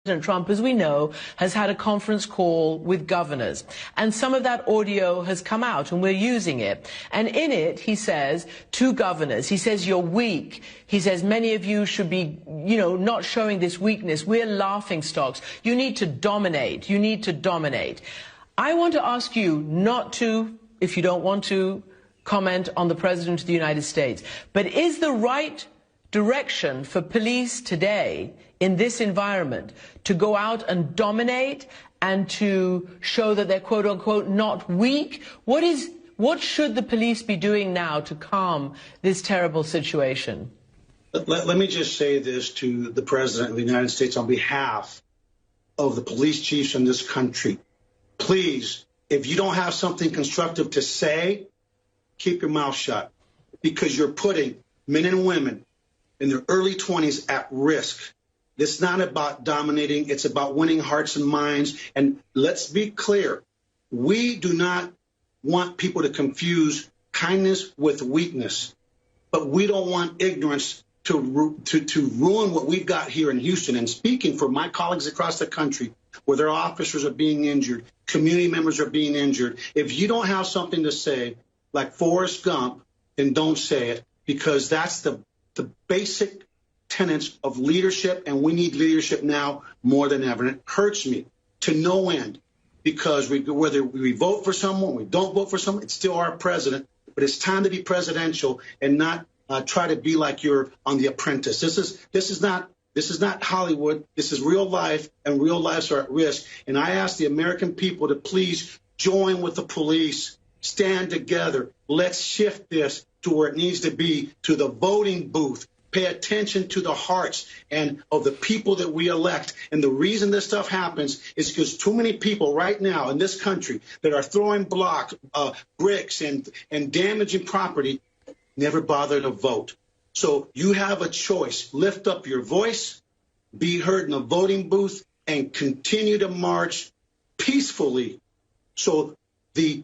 President Trump, as we know, has had a conference call with governors, and some of that audio has come out, and we're using it. And in it, he says to governors, he says, you're weak. He says, many of you should be, not showing this weakness. We're laughing stocks. You need to dominate. You need to dominate. I want to ask you not to, if you don't want to, comment on the President of the United States, but is the right direction for police today in this environment to go out and dominate and to show that they're quote unquote not weak? What should the police be doing now to calm this terrible situation? Let me just say this to the President of the United States on behalf of the police chiefs in this country. Please, if you don't have something constructive to say, keep your mouth shut, because you're putting men and women in their early 20s at risk. It's not about dominating. It's about winning hearts and minds. And let's be clear. We do not want people to confuse kindness with weakness. But we don't want ignorance to ruin what we've got here in Houston. And speaking for my colleagues across the country, where their officers are being injured, community members are being injured, if you don't have something to say, like Forrest Gump, then don't say it, because that's the basic tenets of leadership, and we need leadership now more than ever. And it hurts me to no end, because whether we vote for someone, we don't vote for someone, it's still our president. But it's time to be presidential and not try to be like you're on The Apprentice. This is not Hollywood. This is real life, and real lives are at risk. And I ask the American people to please join with the police, stand together. Let's shift this to where it needs to be, to the voting booth. Pay attention to the hearts and of the people that we elect. And the reason this stuff happens is because too many people right now in this country that are throwing bricks and damaging property never bother to vote. So you have a choice. Lift up your voice, be heard in the voting booth, and continue to march peacefully so the